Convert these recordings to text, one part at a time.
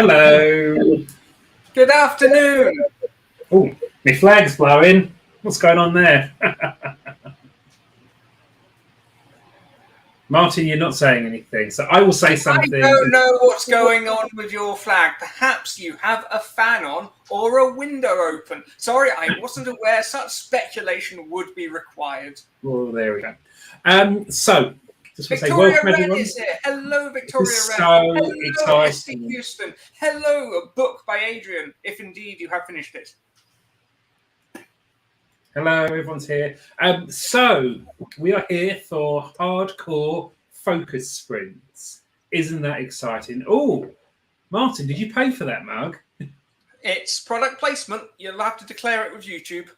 Hello. Good afternoon. Oh, my flag's blowing. What's going on there? Martin, you're not saying anything, so I will say something. I don't know what's going on with your flag. Perhaps you have a fan on or a window open. Sorry, I wasn't aware such speculation would be required. Well, there we go. So, just want to say Victoria welcome, Wren everyone. is here. Hello, Victoria This is Wren. so Hello, exciting. Esty Houston. Hello, a book by Adrian, if indeed you have finished it. Hello, everyone's here. So, we are here for hardcore focus sprints. Isn't that exciting? Oh, Martin, did you pay for that mug? It's product placement. You'll have to declare it with YouTube.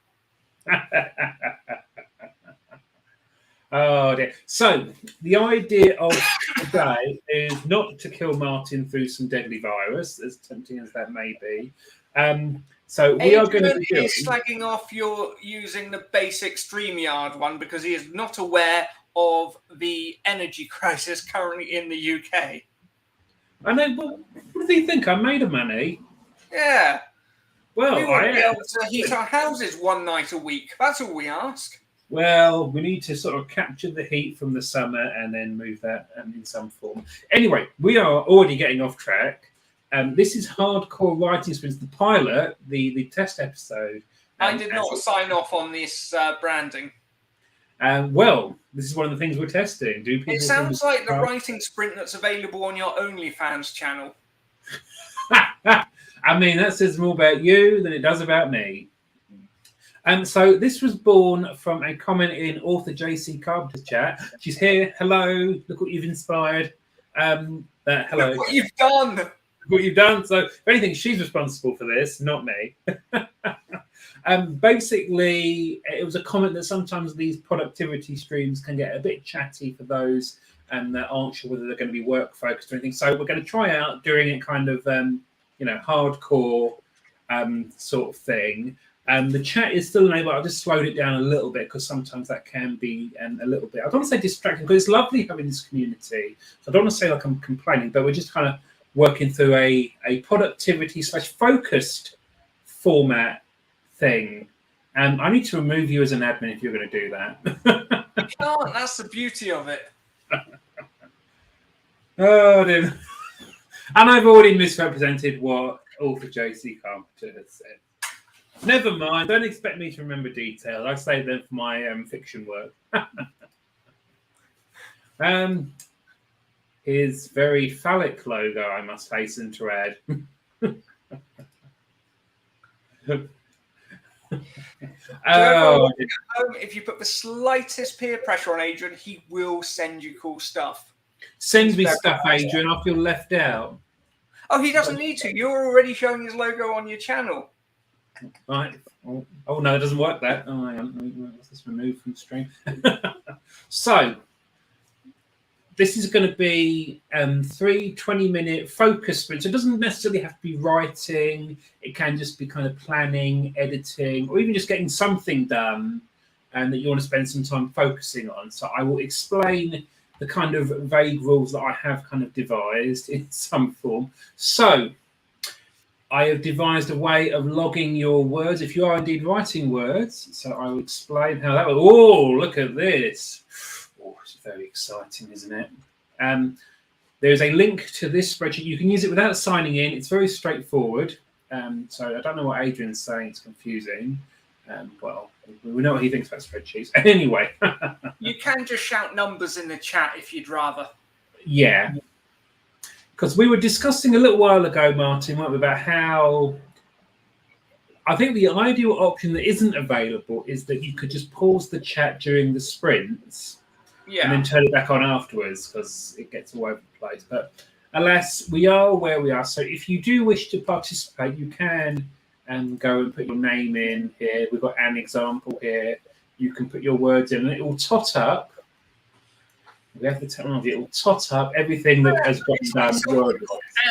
Oh dear. So the idea of today is not to kill Martin through some deadly virus, as tempting as that may be. So we are going to be doing... is slagging off your using the basic StreamYard one because he is not aware of the energy crisis currently in the UK. I know. Well, what do you think? I made of money. Yeah. Well, we want to be able to heat our houses one night a week. That's all we ask. Well, we need to sort of capture the heat from the summer and then move that in some form. Anyway, we are already getting off track. This is Hardcore Writing Sprints, the pilot, the test episode. I did not sign off on this branding. Well, this is one of the things we're testing. Do people? It sounds like the writing sprint that's available on your OnlyFans channel. I mean, that says more about you than it does about me. So this was born from a comment in author JC Carpenter's chat. She's here. Hello. Look what you've inspired. Hello. Look what you've done. Look what you've done. So if anything, she's responsible for this, not me. Basically, it was a comment that sometimes these productivity streams can get a bit chatty for those that aren't sure whether they're going to be work focused or anything. So we're going to try out doing it kind of, hardcore sort of thing. The chat is still enabled. I'll just slowed it down a little bit because sometimes that can be a little bit, I don't want to say distracting because it's lovely having this community. So I don't want to say like I'm complaining, but we're just kind of working through a productivity / focused format thing. I need to remove you as an admin if you're going to do that. You can't. That's the beauty of it. Oh, dear. And I've already misrepresented what author JC Carpenter has said. Never mind. Don't expect me to remember details. I save them for my fiction work. His very phallic logo, I must hasten to add. If you put the slightest peer pressure on Adrian, he will send you cool stuff. Send me stuff, Adrian. I feel left out. Oh, he doesn't need to. You're already showing his logo on your channel. Right. Oh no, it doesn't work that. Oh, hang on. Let's just remove from the stream. So, this is going to be 3 20-minute focus sprints. It doesn't necessarily have to be writing. It can just be kind of planning, editing, or even just getting something done and that you want to spend some time focusing on. So I will explain the kind of vague rules that I have kind of devised in some form. So I have devised a way of logging your words if you are indeed writing words. So I will explain how that will. Oh, look at this. Oh, it's very exciting, isn't it? There's a link to this spreadsheet. You can use it without signing in. It's very straightforward. So I don't know what Adrian's saying. It's confusing. Well, we know what he thinks about spreadsheets. Anyway. You can just shout numbers in the chat if you'd rather. Yeah. Because we were discussing a little while ago, Martin, weren't we, about how I think the ideal option that isn't available is that you could just pause the chat during the sprints and then turn it back on afterwards because it gets all over the place. But alas, we are where we are. So if you do wish to participate, you can go and put your name in here. We've got an example here. You can put your words in and it will tot up. We have the technology. It will tot up everything that has got done.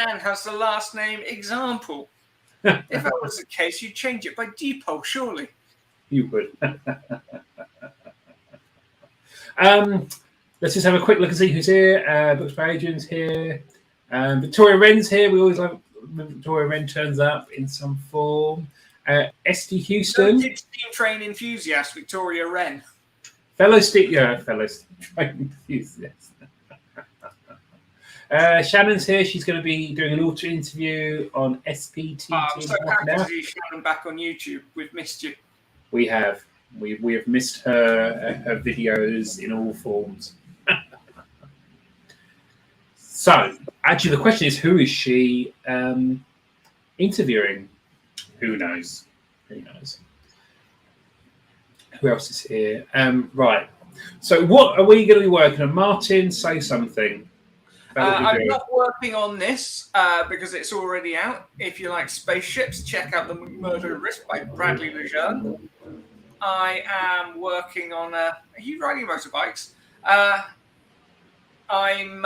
And has the last name example. If that was the case, you'd change it by depot, surely. You would. Let's just have a quick look and see who's here. Books by Adrian's here. Victoria Wren's here. We always Victoria Wren turns up in some form. Esty So Houston, did Steam Train enthusiast Victoria Wren. fellow steam train enthusiast. Shannon's here. She's going to be doing an auto interview on SPT. I'm so happy to see Shannon back on YouTube. We've missed you. We have. We have missed her videos in all forms. So, actually, the question is, who is she interviewing? Who knows? Who knows? Who else is here? Right. So, what are we going to be working on? Martin, say something. I'm not working on this because it's already out. If you like spaceships, check out The Murder Risk by Bradley Lejeune. I am working on are you riding motorbikes? I'm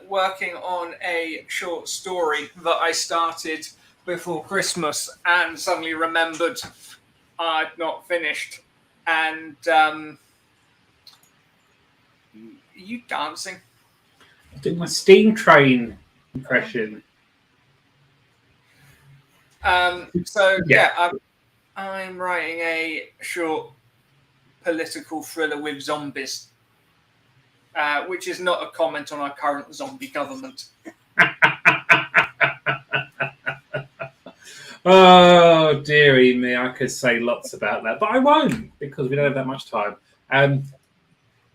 working on a short story that I started before Christmas and suddenly remembered I'd not finished. And are you dancing? I'm doing my steam train impression. I'm writing a short political thriller with zombies, which is not a comment on our current zombie government. Oh, dearie me. I could say lots about that, but I won't because we don't have that much time.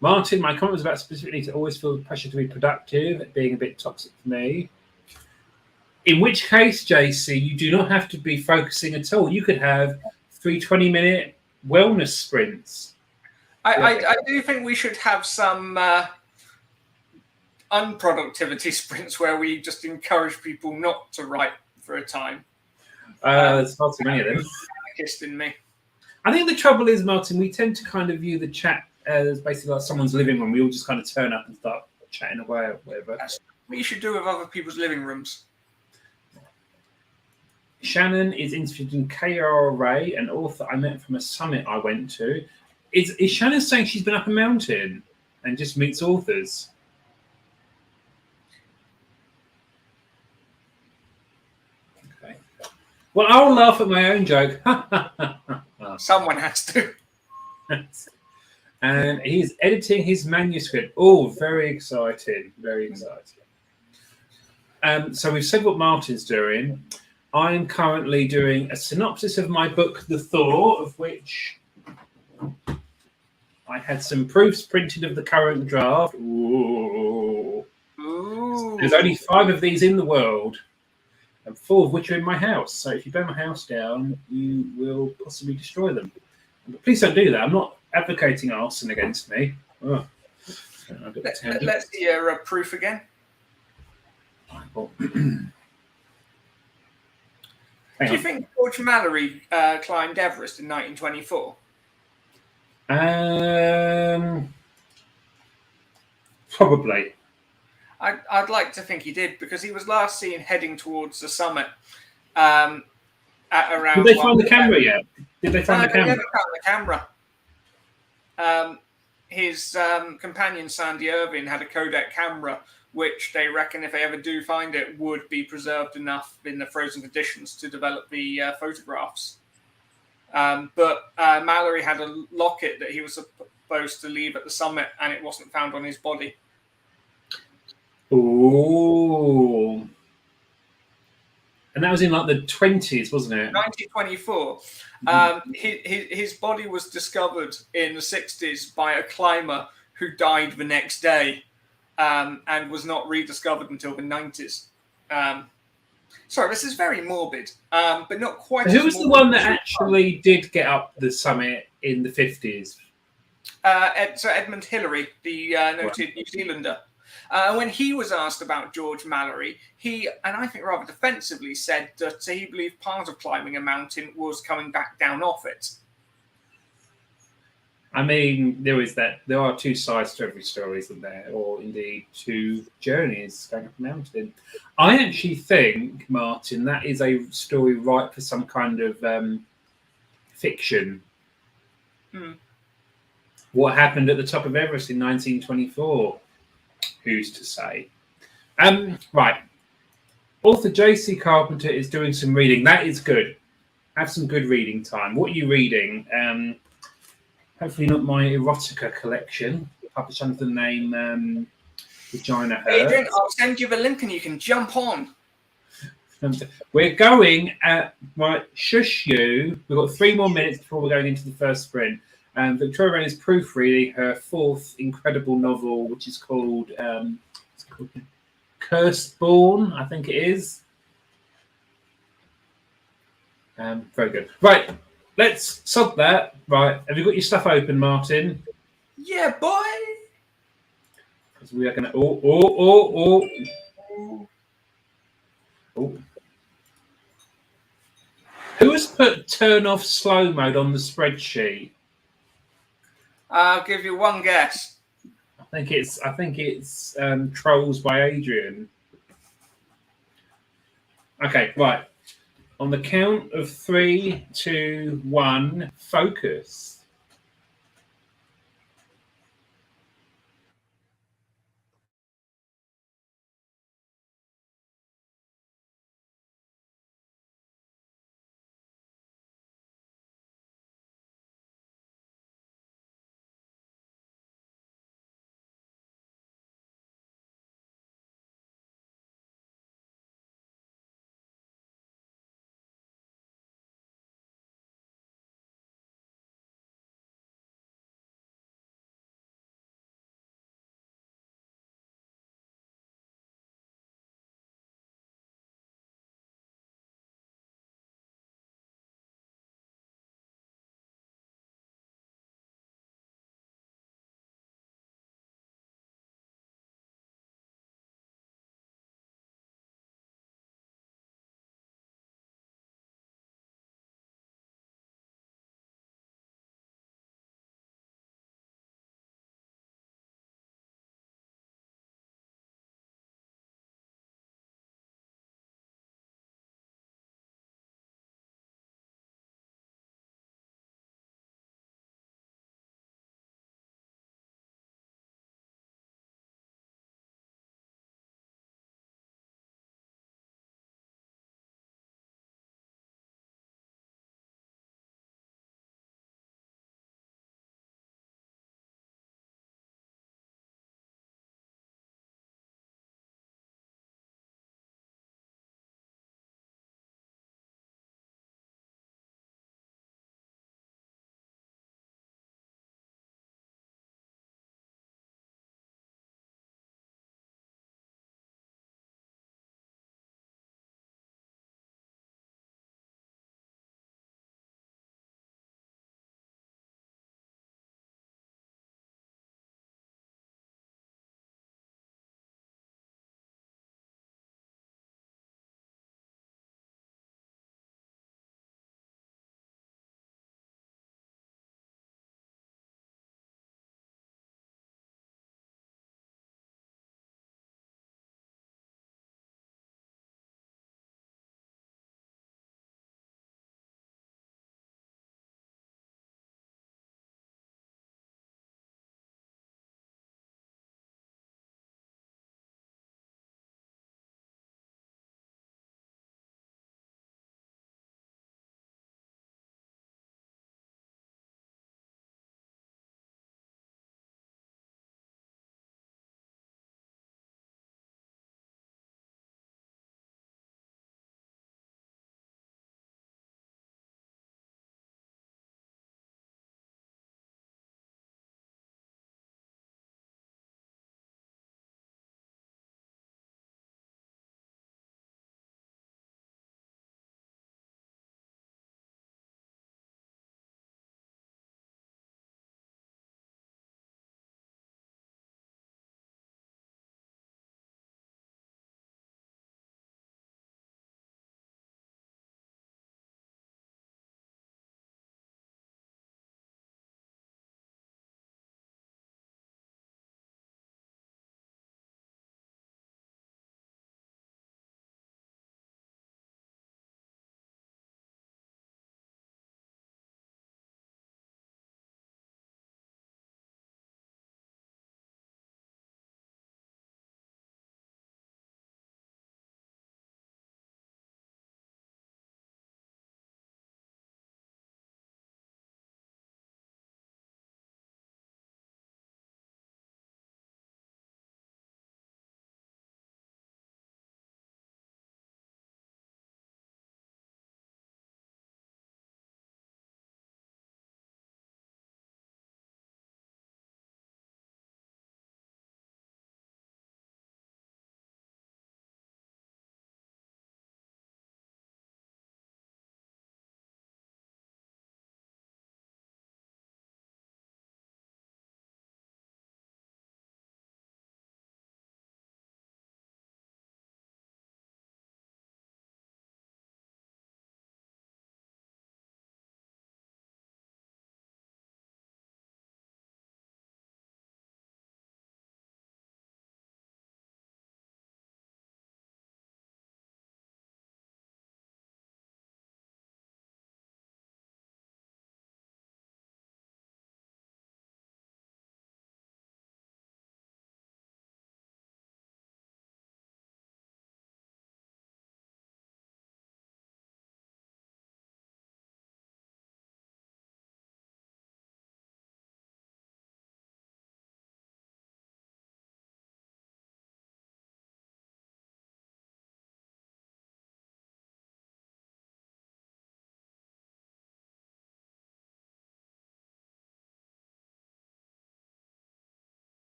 Martin, my comment was about specifically to always feel the pressure to be productive, being a bit toxic for me. In which case, JC, you do not have to be focusing at all. You could have 3 20-minute wellness sprints. I do think we should have some unproductivity sprints where we just encourage people not to write for a time. There's far too many of them. In me. I think the trouble is, Martin, we tend to kind of view the chat as basically like someone's living room. We all just kind of turn up and start chatting away or whatever. That's what you should do with other people's living rooms. Shannon is interviewing K.R. Ray, an author I met from a summit I went to. Is Shannon saying she's been up a mountain and just meets authors? Okay. Well, I'll laugh at my own joke. Someone has to. And he's editing his manuscript. Oh, very exciting. Very exciting. So we've said what Martin's doing. I'm currently doing a synopsis of my book, The Thaw, of which I had some proofs printed of the current draft. Ooh. There's only 5 of these in the world, and 4 of which are in my house. So if you burn my house down, you will possibly destroy them. But please don't do that. I'm not advocating arson against me. Oh. Let's hear a proof again. Do you think George Mallory climbed Everest in 1924? Probably. I'd like to think he did because he was last seen heading towards the summit at around. Did they find the camera yet? Did they find the camera? They never found the camera. His companion Sandy Irving had a Kodak camera, which they reckon if they ever do find it would be preserved enough in the frozen conditions to develop the photographs. But Mallory had a locket that he was supposed to leave at the summit and it wasn't found on his body. Ooh. And that was in like the 20s, wasn't it? 1924. His body was discovered in the 60s by a climber who died the next day. And was not rediscovered until the 90s. Sorry, this is very morbid, but not quite. Who was the one that actually did get up the summit in the 50s? So Edmund Hillary, the noted New Zealander. When he was asked about George Mallory, he, and I think rather defensively, said that he believed part of climbing a mountain was coming back down off it. I mean, there is that. There are 2 sides to every story, isn't there? Or indeed 2 journeys going up a mountain. I actually think, Martin, that is a story ripe for some kind of fiction. What happened at the top of Everest in 1924? Who's to say? Right. author J.C. Carpenter is doing some reading. That is good. Have some good reading time. What are you reading? Hopefully not my erotica collection, published under the name Vagina Hurt. Adrian, I'll send you the link and you can jump on. We're going at shush you. We've got 3 more minutes before we're going into the first sprint. Victoria Wren is proofreading her 4th incredible novel, which is called Cursed Born, I think it is. Very good. Right, let's sod that. Right, have you got your stuff open, Martin? Yeah, boy. Because we are going to. Oh. Who has put turn off slow mode on the spreadsheet? I'll give you one guess. I think it's Trolls by Adrian. Okay, right. On the count of 3, 2, 1, focus.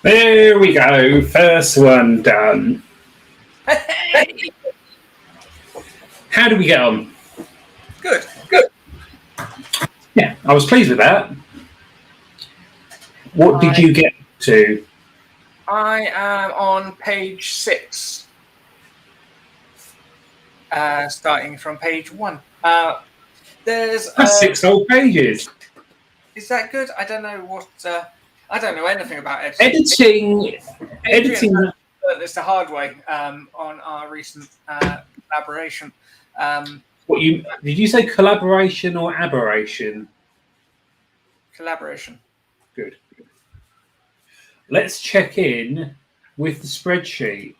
There we go. First one done. Hey! How did we get on? Good. Yeah, I was pleased with that. What did you get to? I am on page 6. Starting from page 1. There's That's 6 whole pages. Is that good? I don't know what. I don't know anything about editing. Editing. Learned this the hard way on our recent collaboration. Did you say collaboration or aberration? Collaboration. Good. Let's check in with the spreadsheet.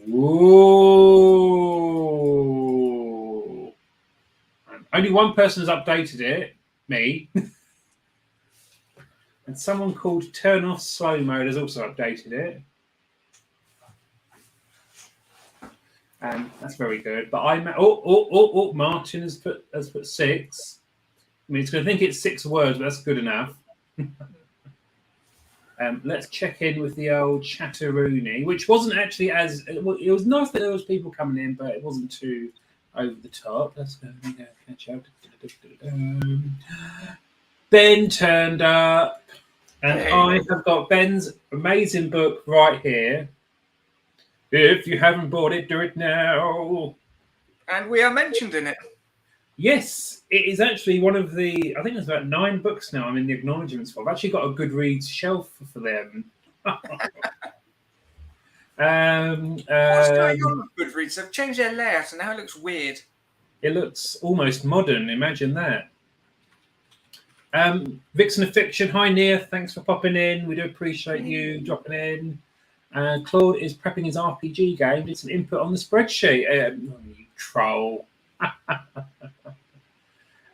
Ooh. Only one person has updated it, me. And someone called Turn Off Slow Mode has also updated it. That's very good. But Martin has put 6. I mean, it's going to think it's 6 words, but that's good enough. Let's check in with the old Chatteroony, which wasn't actually it was nice that there was people coming in, but it wasn't too over the top. Let's go catch up. Ben turned up, and I have got Ben's amazing book right here. If you haven't bought it, do it now. And we are mentioned in it. Yes, it is actually one of the. I think there's about 9 books now I'm in the acknowledgements for. I've actually got a Goodreads shelf for them. What's going on with Goodreads? They've changed their layout and now it looks weird. It looks almost modern. Imagine that. Vixen of Fiction. Hi, Nia. Thanks for popping in. We do appreciate you dropping in. Claude is prepping his RPG game. Did some input on the spreadsheet. You troll.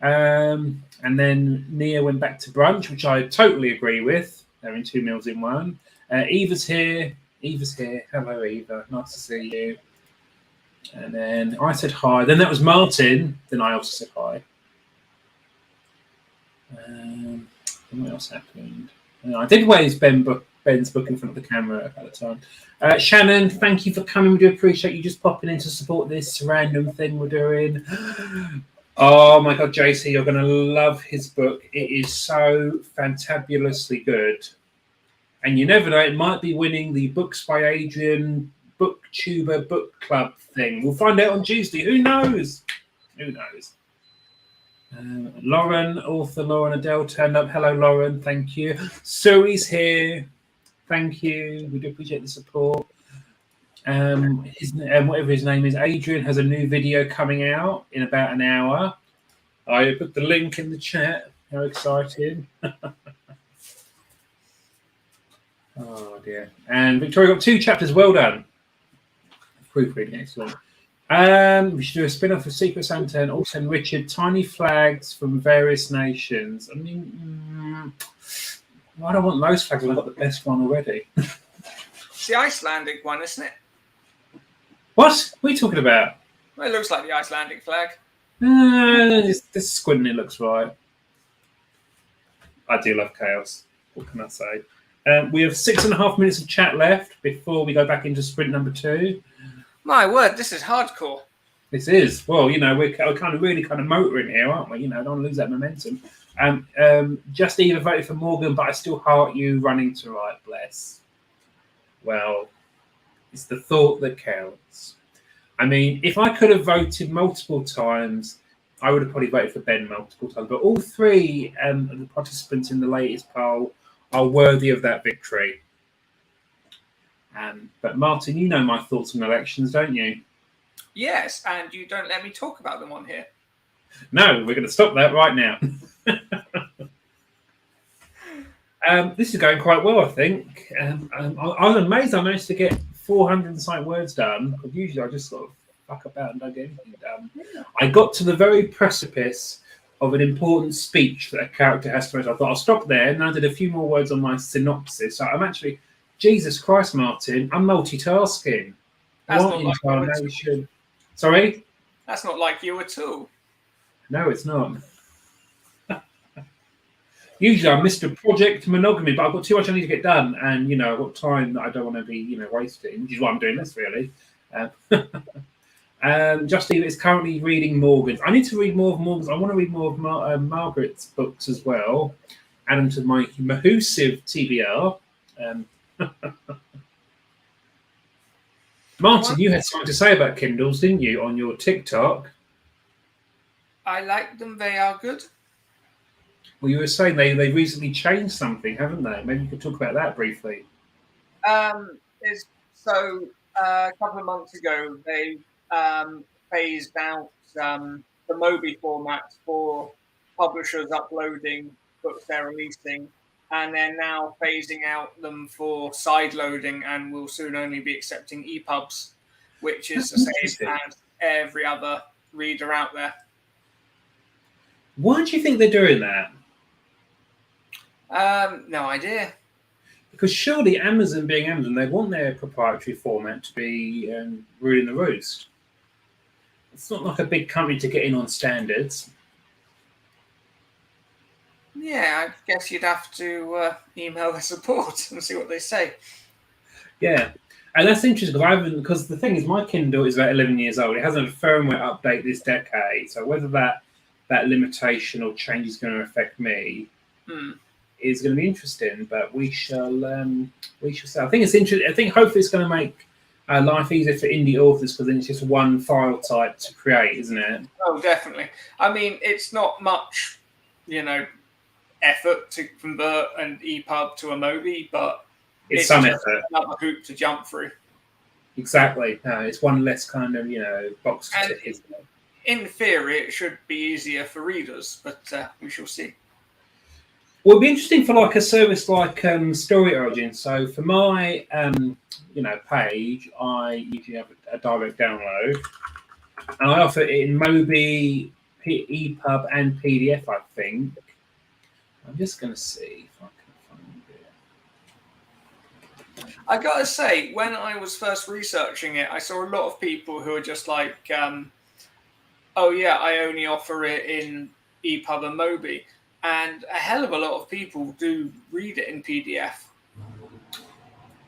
And then Nia went back to brunch, which I totally agree with. They're in 2 meals in one. Eva's here. Hello, Eva. Nice to see you. And then I said hi. Then that was Martin. Then I also said hi. And what else happened? I did wave Ben's book in front of the camera at the time. Shannon, thank you for coming. We do appreciate you just popping in to support this random thing we're doing. Oh my God, JC, you're going to love his book. It is so fantabulously good. And you never know, it might be winning the Books by Adrian Booktuber Book Club thing. We'll find out on Tuesday. Who knows? Author Lauren Adele turned up. Hello, Lauren. Thank you. Zoe's here. Thank you. We do appreciate the support. Whatever his name is, Adrian has a new video coming out in about an hour. I put the link in the chat. How exciting. Oh, dear. And Victoria got 2 chapters. Well done. Proofreading, excellent. We should do a spin-off of Secret Santa and also Richard. Tiny flags from various nations. I mean, I don't want those flags when I've got the best one already. It's the Icelandic one, isn't it? What are you talking about? Well, it looks like the Icelandic flag. This squinting looks right. I do love chaos. What can I say? We have 6.5 minutes of chat left before we go back into sprint number 2. My word, this is hardcore. This is. Well, we're kind of motoring here, aren't we? Don't want to lose that momentum. Just Eva voted for Morgan, but I still heart you running to right, bless. Well, it's the thought that counts. I mean, if I could have voted multiple times, I would have probably voted for Ben multiple times. But all 3 of the participants in the latest poll are worthy of that victory. But Martin, you know my thoughts on elections, don't you? Yes, and you don't let me talk about them on here. No, we're going to stop that right now. This is going quite well, I think. I was amazed I managed to get 400 and something words done. Because usually I just sort of fuck about and don't get anything done. I got to the very precipice of an important speech that a character has to make. I thought I'll stop there, and I did a few more words on my synopsis. So I'm actually, Jesus Christ, Martin, I'm multitasking. That's what not incarnation? Sorry? That's not like you at all. No, it's not. Usually I'm Mr. Project Monogamy, but I've got too much I need to get done, and I've got time that I don't want to be wasting, which is why I'm doing this really. Just Eva is currently reading Morgan's. I need to read more of Morgan's. I want to read more of Margaret's books as well. Add them to my Mahusive TBR. Martin, you had something to say about Kindles, didn't you, on your TikTok? I like them. They are good. Well, you were saying they recently changed something, haven't they? Maybe you could talk about that briefly. A couple of months ago, they phased out the Mobi format for publishers uploading books they're releasing, and they're now phasing out them for side loading, and will soon only be accepting EPUBs, which is the same as every other reader out there. Why do you think they're doing that? No idea. Because surely Amazon, being Amazon, they want their proprietary format to be ruling the roost. It's not like a big company to get in on standards. Yeah, I guess you'd have to email their support and see what they say. Yeah, and that's interesting because the thing is, my Kindle is about 11 years old. It hasn't had a firmware update this decade, so whether that limitation or change is going to affect me is going to be interesting. But we shall see. I think it's interesting. I think hopefully it's going to make life easier for indie authors, because then it's just one file type to create, isn't it? Oh, definitely. I mean, it's not much, effort to convert an EPUB to a Mobi, but it's some effort. Another hoop to jump through. Exactly. It's one less kind of box to tick, isn't it? In theory, it should be easier for readers, but we shall see. Well, it'd be interesting for like a service like Story Origin. So for my page, I usually have a direct download, and I offer it in Mobi, EPUB, and PDF. I think. I'm just going to see if I can find it. I gotta say, when I was first researching it, I saw a lot of people who are just like, "Oh yeah, I only offer it in EPUB and Mobi," and a hell of a lot of people do read it in PDF.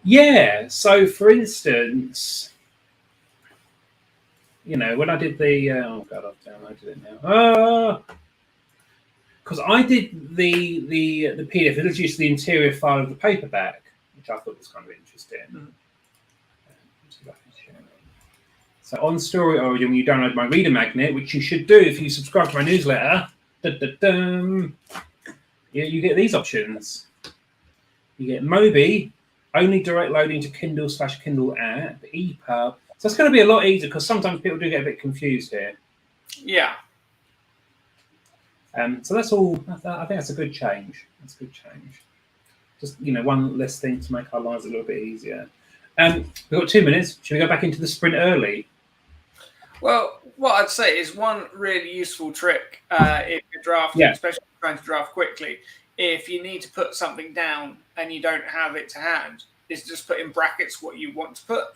Yeah. So, for instance, when I did the oh god, I've downloaded it now. Because I did the PDF, it was just the interior file of the paperback, which I thought was kind of interesting. So on Story Origin, when you download my Reader Magnet, which you should do if you subscribe to my newsletter, you get these options. You get Mobi, only direct loading to Kindle/Kindle app, EPUB. So it's going to be a lot easier, because sometimes people do get a bit confused here. Yeah. So that's all. I think that's a good change. That's a good change. Just one less thing to make our lives a little bit easier. We've got 2 minutes. Should we go back into the sprint early? Well, what I'd say is one really useful trick if you're drafting, especially trying to draft quickly. If you need to put something down and you don't have it to hand, is just put in brackets what you want to put.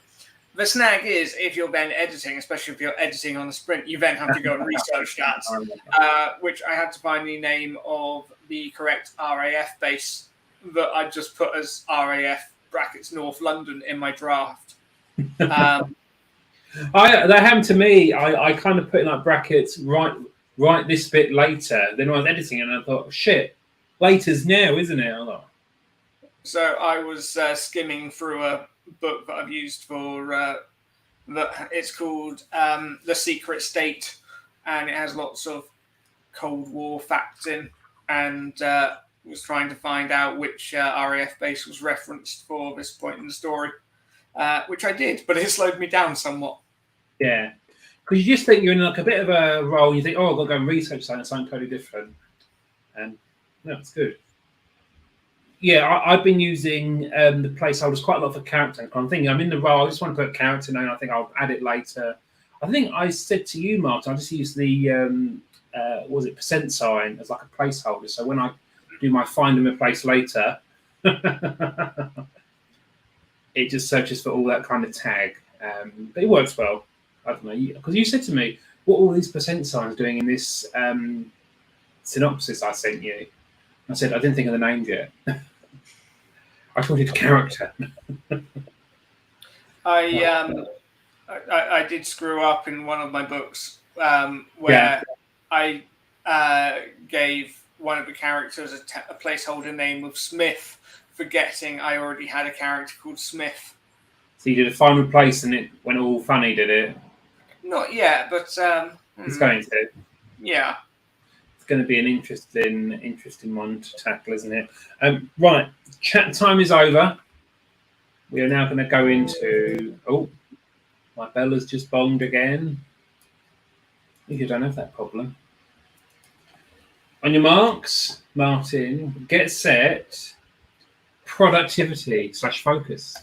The snag is, if you're then editing, especially if you're editing on a sprint, you then have to go and research that, which I had to find the name of the correct RAF base that I just put as RAF brackets North London in my draft. That happened to me. I kind of put in like brackets, write this bit later. Then I was editing and I thought, shit, later's now, isn't it? So I was skimming through a book that I've used for it's called The Secret State, and it has lots of Cold War facts in, and was trying to find out which RAF base was referenced for this point in the story, which I did, but it slowed me down somewhat. Yeah, because you just think you're in like a bit of a role, you think, oh, I've got to go and research something totally different, and no, it's good. Yeah, I've been using the placeholders quite a lot for character. I'm thinking I'm in the role. I just want to put character name. I think I'll add it later. I think I said to you, Martin, I just use the % sign as like a placeholder. So when I do my find and replace later, it just searches for all that kind of tag. But it works well. I don't know, because you said to me, what are all these % signs doing in this synopsis I sent you? I said, I didn't think of the names yet. I thought it's character. I did screw up in one of my books Yeah. where I gave one of the characters a placeholder name of Smith, forgetting I already had a character called Smith. So you did a final place and it went all funny, did it? Not yet, but It's going to. yeah. It's going to be an interesting one to tackle, isn't it? Right, chat time is over. We are now going to go into. Oh, my bell has just bonged again. You don't have that problem. On your marks, Martin, get set, productivity/focus.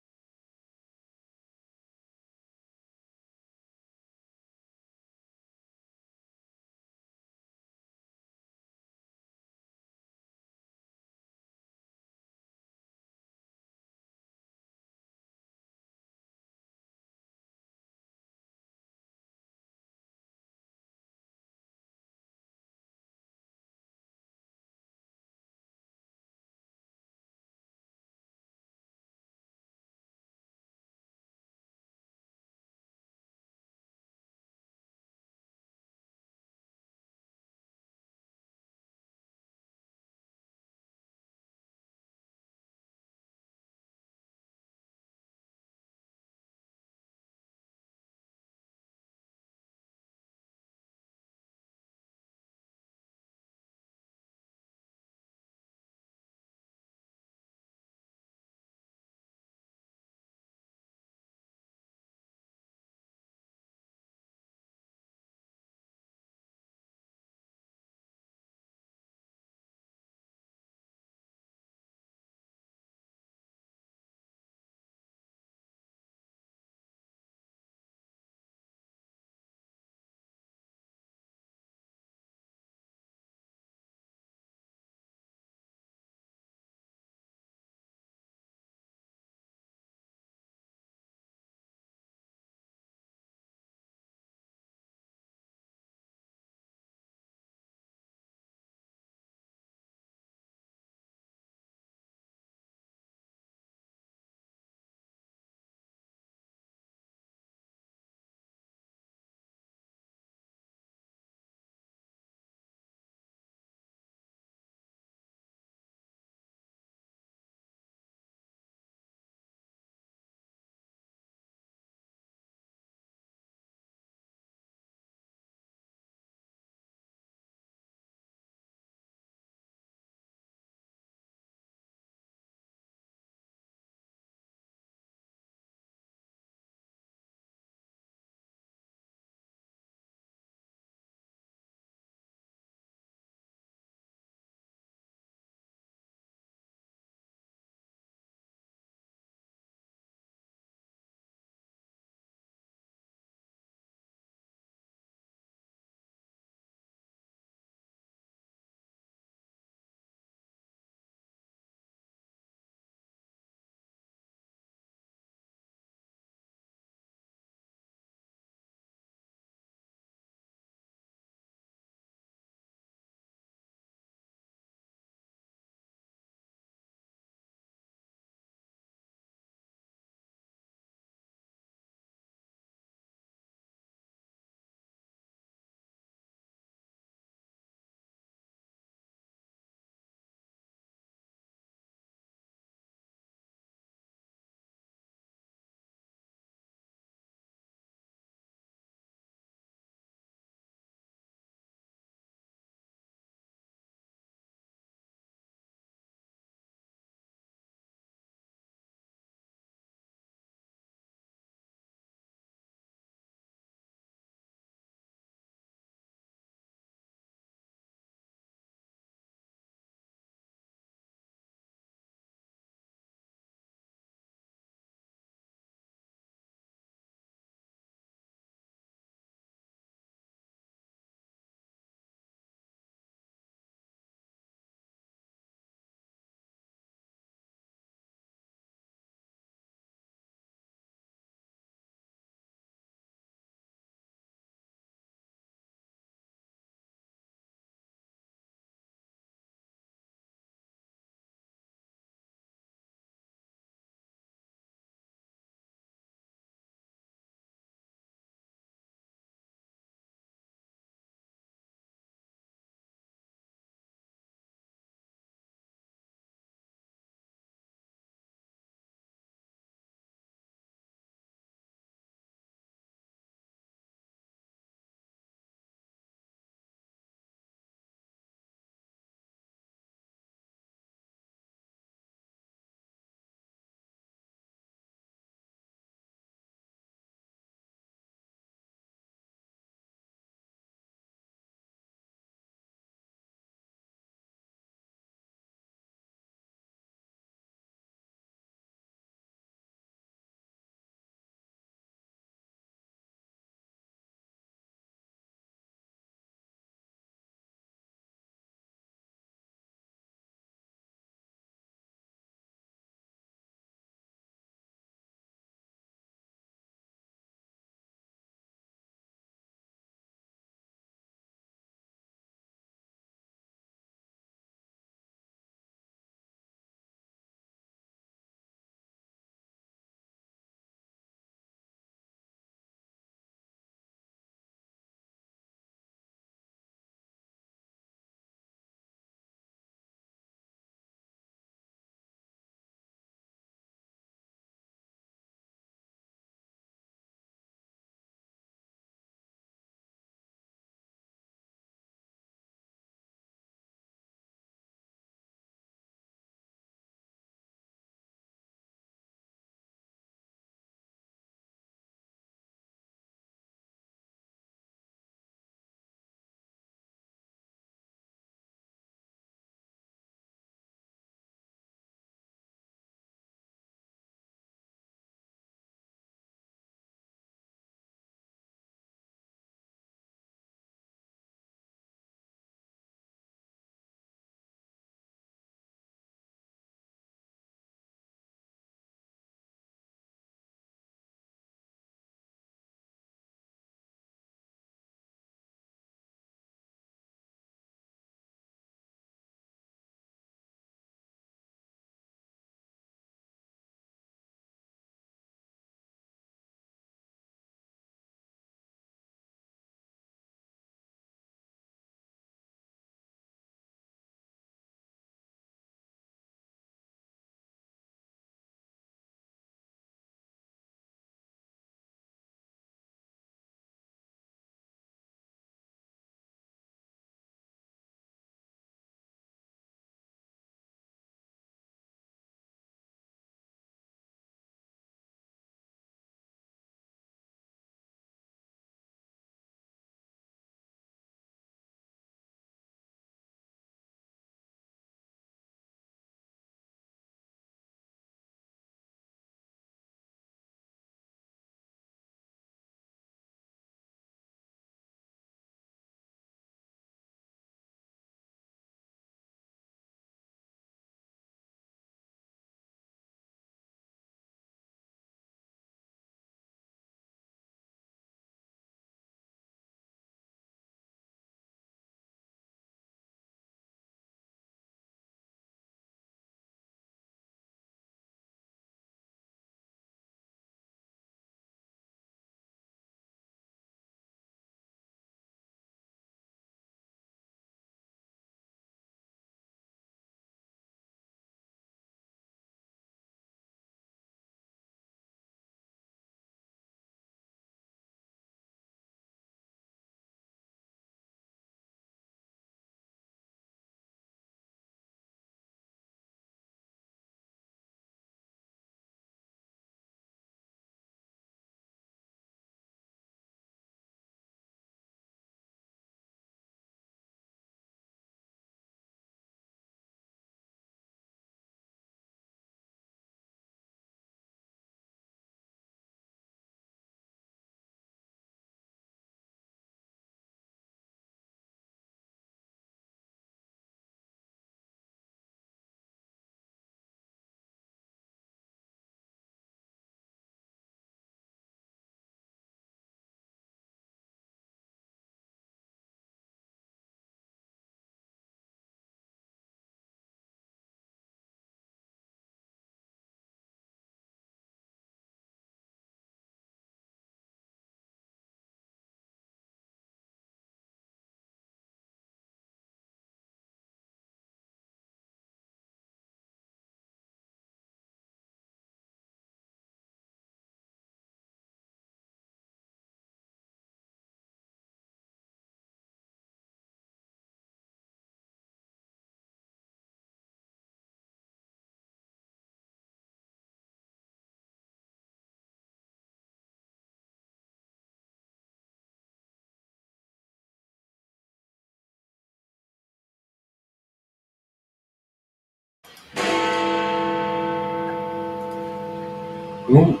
Ooh.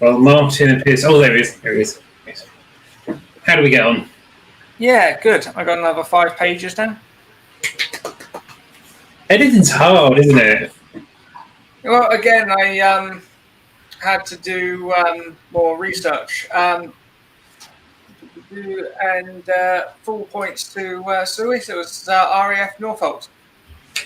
Well, Martin appears. Oh, there he is. There he is. Yes. How do we get on? Yeah, good. I got another 5 pages then. Editing's hard, isn't it? Well, again, I had to do more research. And full points to Suis. It was RAF Norfolk.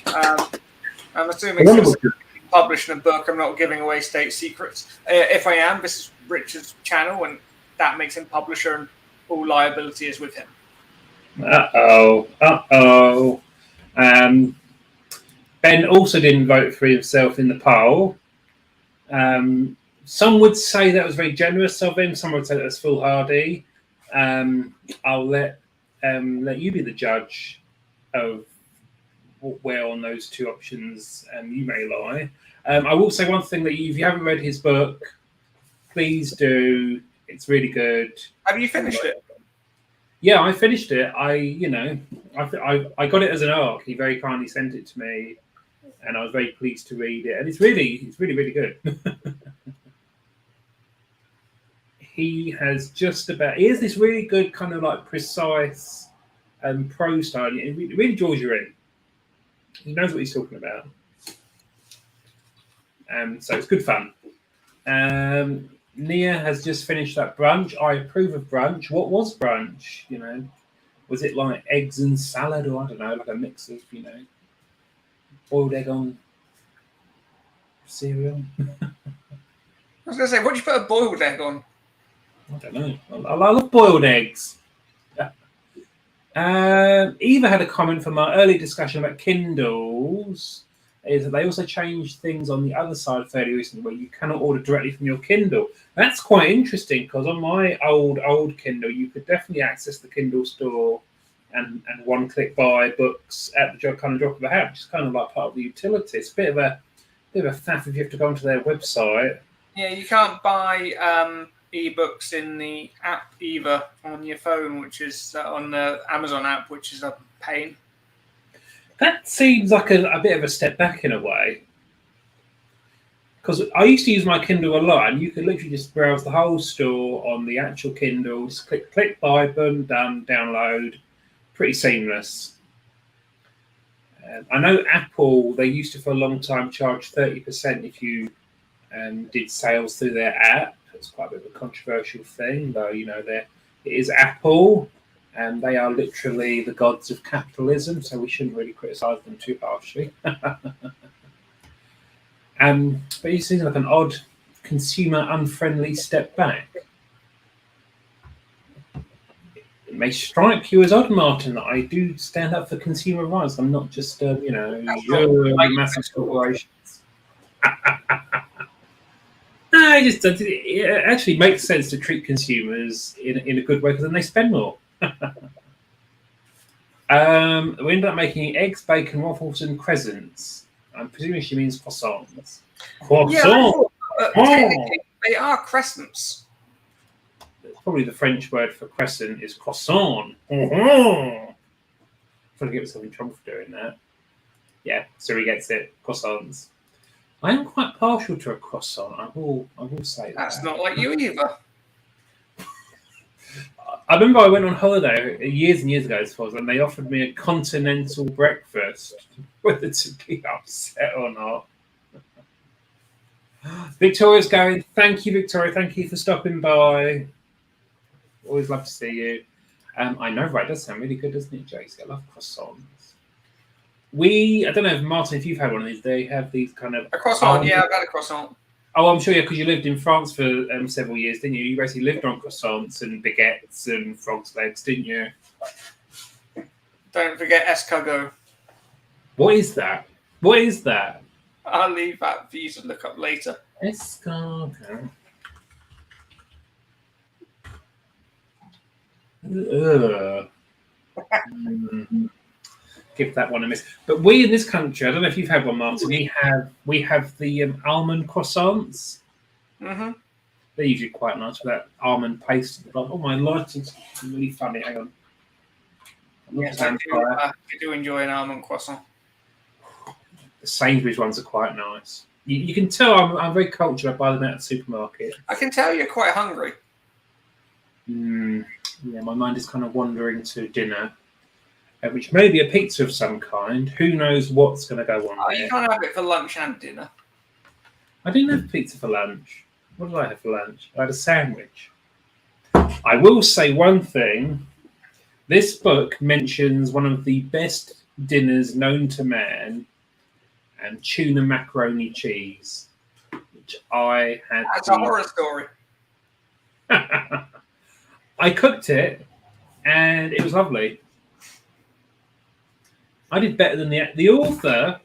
I'm assuming since I'm publishing a book, I'm not giving away state secrets. If I am, this is Richard's channel, and that makes him publisher, and all liability is with him. Uh-oh. Ben also didn't vote for himself in the poll. Some would say that was very generous of him. Some would say that was foolhardy. I'll let you be the judge of where on those two options you may lie. I will say one thing that if you haven't read his book, please do. It's really good. Have you finished it? Yeah, I finished it. I got it as an ARC. He very kindly sent it to me, and I was very pleased to read it. And it's really, really good. He has this really good kind of like precise prose style. It really draws you in. He knows what he's talking about. So it's good fun. Nia has just finished that brunch. I approve of brunch. What was brunch? Was it like eggs and salad, or I don't know, like a mix of boiled egg on cereal? I was going to say, what do you put a boiled egg on? I don't know. I love boiled eggs. Eva had a comment from our early discussion about Kindles. Is that they also changed things on the other side fairly recently, where you cannot order directly from your Kindle. That's quite interesting, because on my old Kindle, you could definitely access the Kindle store and one-click buy books at the kind of drop of a hat, which is kind of like part of the utility. It's a bit of a faff if you have to go onto their website. Yeah, you can't buy ebooks in the app either on your phone, which is on the Amazon app, which is a pain. That seems like a bit of a step back in a way, because I used to use my Kindle a lot, and you could literally just browse the whole store on the actual Kindle, just click buy, boom, done, download, pretty seamless. I know Apple, they used to for a long time charge 30% if you did sales through their app. It's quite a bit of a controversial thing, though. It is Apple. And they are literally the gods of capitalism, so we shouldn't really criticise them too harshly. But it seems like an odd, consumer-unfriendly step back. It may strike you as odd, Martin, that I do stand up for consumer rights. I'm not just, massive corporations. It actually makes sense to treat consumers in a good way, because then they spend more. We ended up making eggs, bacon, waffles, and crescents. I'm presuming she means croissants. Croissants! Technically, they are crescents. Probably the French word for crescent is croissant. I'm trying to get myself in trouble for doing that. Yeah, so he gets it. Croissants. I am quite partial to a croissant. I will say that. That's not like you either. I remember I went on holiday years and years ago, I suppose, and they offered me a continental breakfast, whether to be upset or not. Victoria's going, thank you, Victoria. Thank you for stopping by. Always love to see you. I know, right? It does sound really good, doesn't it, Jace? I love croissants. I don't know, Martin, if you've had one of these, they have these kind of... A croissant, yeah, I've had a croissant. Oh, I'm sure, yeah, because you lived in France for several years, didn't you? You basically lived on croissants and baguettes and frog's legs, didn't you? Don't forget escargot. What is that? What is that? I'll leave that for you to look up later. Escargot. Give that one a miss. But we in this country, I don't know if you've had one, Martin. We have the almond croissants. Mm-hmm. They're usually quite nice with that almond paste. Oh, my lighting's really funny. Hang on. Yes, I do enjoy an almond croissant. The Sainsbury's ones are quite nice. You can tell I'm very cultured. I buy them at the supermarket. I can tell you're quite hungry. Yeah, my mind is kind of wandering to dinner, which may be a pizza of some kind. Who knows what's going to go on there? You can't have it for lunch and dinner. I didn't have pizza for lunch. What did I have for lunch? I had a sandwich. I will say one thing. This book mentions one of the best dinners known to man, and tuna macaroni cheese, which I had. That's a horror story. I cooked it, and it was lovely. I did better than the author.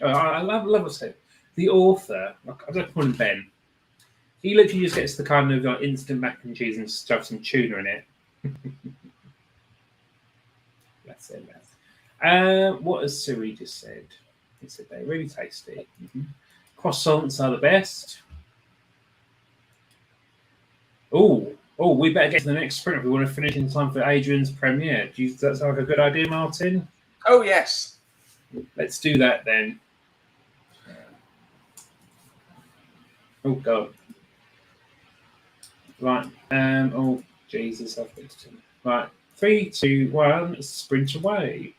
I love it. The author, I don't call him Ben. He literally just gets the kind of instant mac and cheese and stuff some tuna in it. That's it. What has Siri just said? He said they're really tasty. Croissants are the best. Oh, we better get to the next sprint if we want to finish in time for Adrian's premiere. Does that sound like a good idea, Martin? Oh, yes. Let's do that then. Oh, God. Right. Oh, Jesus. I've got to. Right. 3, 2, 1. Sprint away.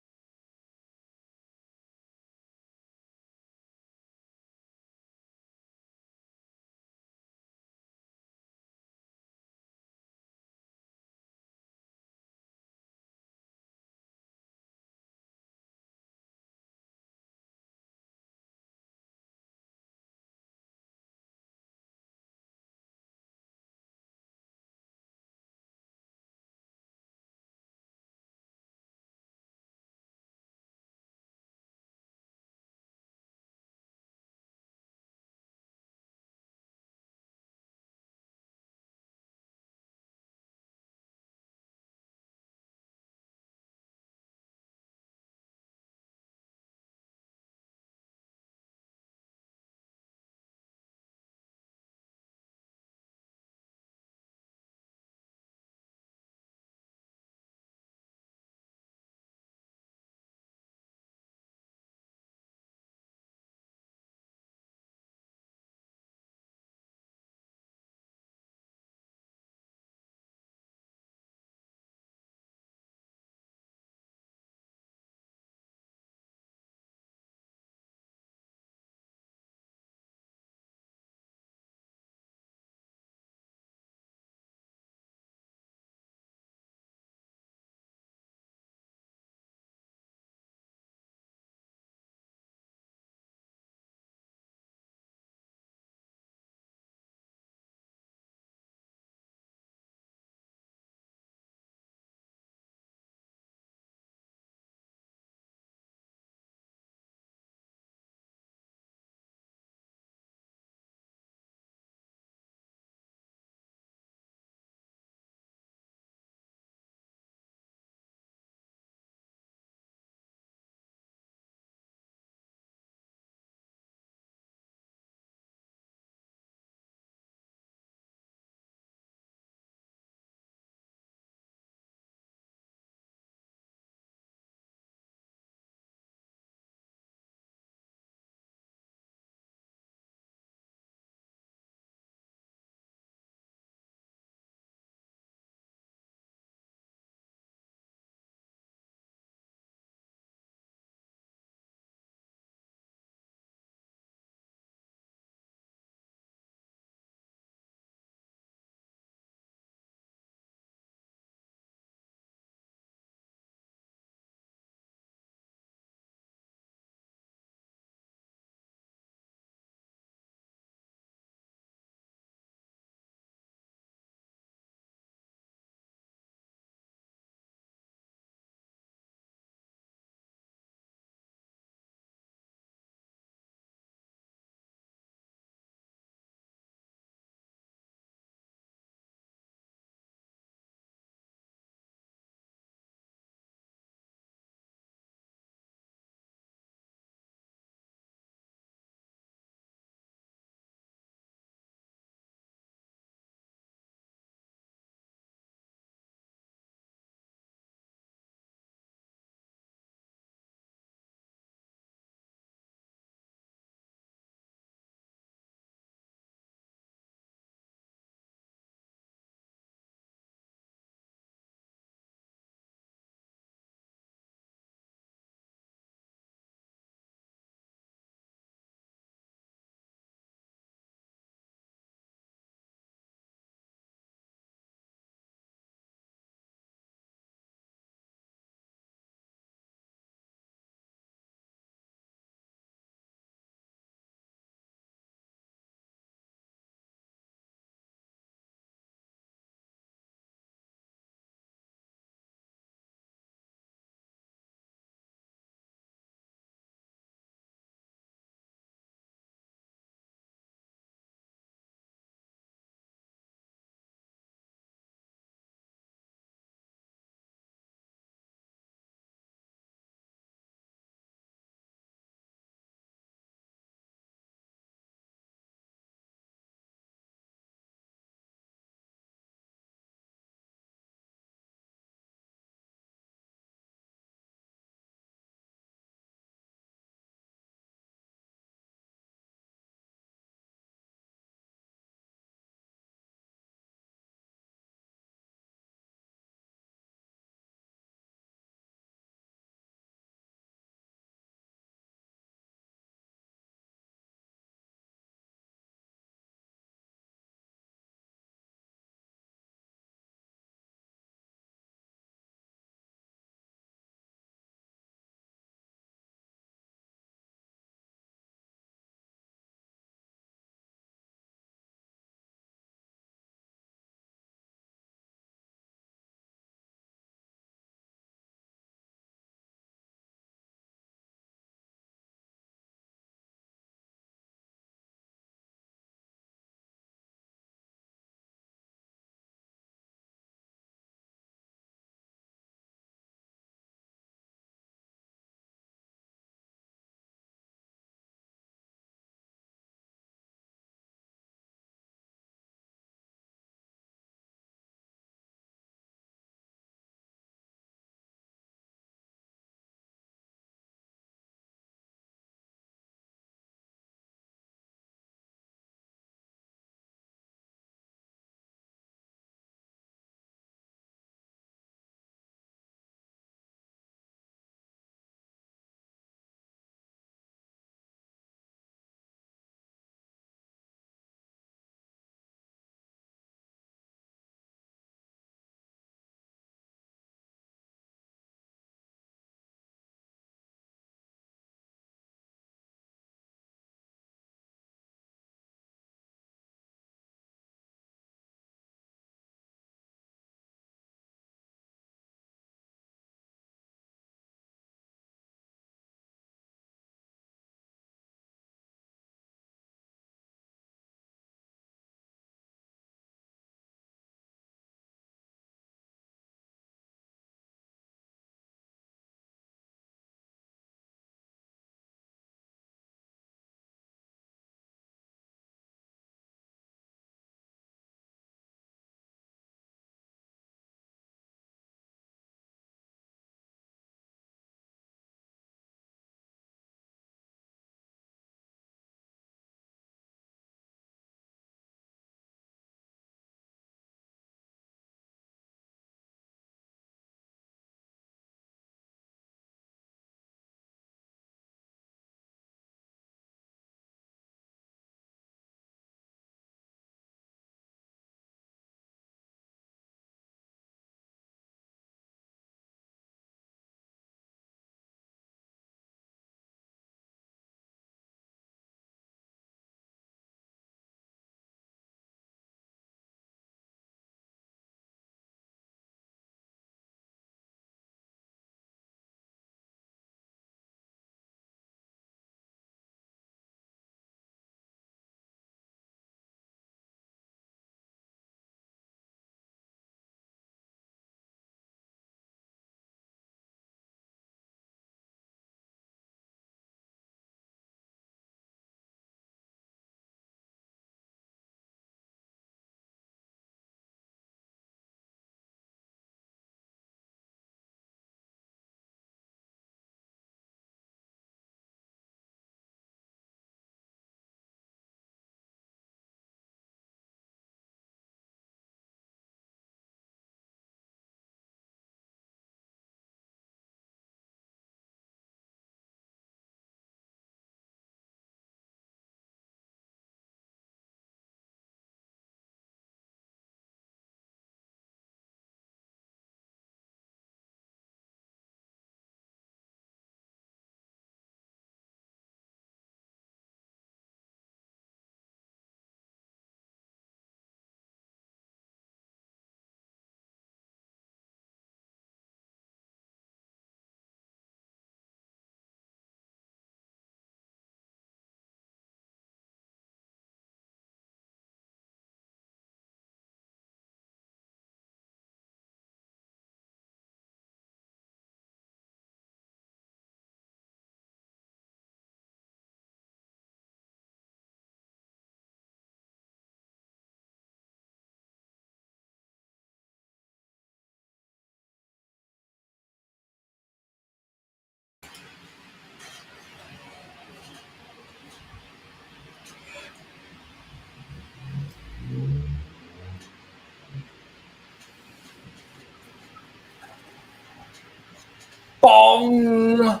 Bong.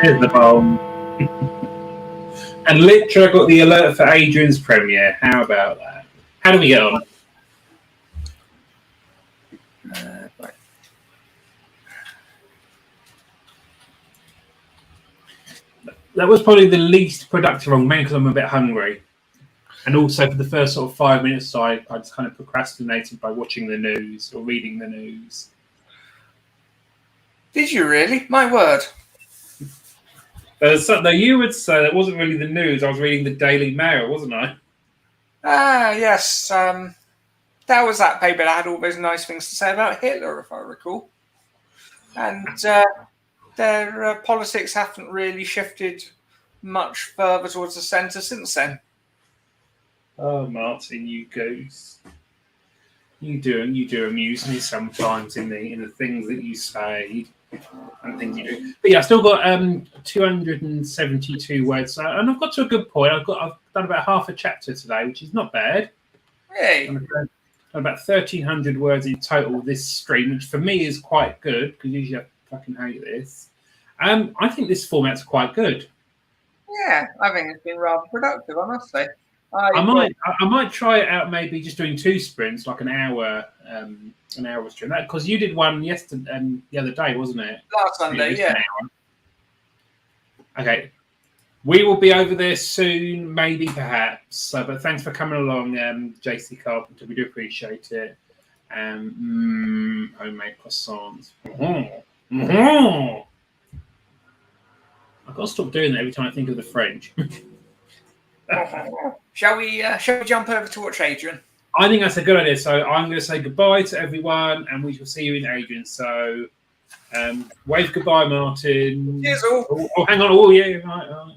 Here's the bomb. And literally, I got the alert for Adrian's premiere. How about that? How do we get on? Right. That was probably the least productive one, mainly because I'm a bit hungry. And also for the first sort of 5 minutes, so I just kind of procrastinated by watching the news or reading the news. Did you really? My word. No, you would say that wasn't really the news. I was reading the Daily Mail, wasn't I? Ah, yes. That was that paper that had all those nice things to say about Hitler, if I recall. And their politics haven't really shifted much further towards the centre since then. Oh, Martin, you goose. You do amuse me sometimes in the things that you say and things you do. But yeah, I've still got 272 words, and I've got to a good point. I've done about half a chapter today, which is not bad. Hey. I've done about 1,300 words in total this stream, which for me is quite good because usually I fucking hate this. I think this format's quite good. Yeah, I think it's been rather productive, I must say. I might try it out. Maybe just doing 2 sprints, like an hour stream. That because you did one yesterday, the other day, wasn't it? Last Sunday, yeah. Okay, we will be over there soon, maybe, perhaps. But thanks for coming along, JC Carpenter. We do appreciate it. Homemade croissants. I've got to stop doing that every time I think of the French. Shall we jump over to watch Adrian? I think that's a good idea. So I'm going to say goodbye to everyone, and we shall see you in Adrian. So wave goodbye, Martin. Cheers all. Oh, hang on. Oh, yeah. Right.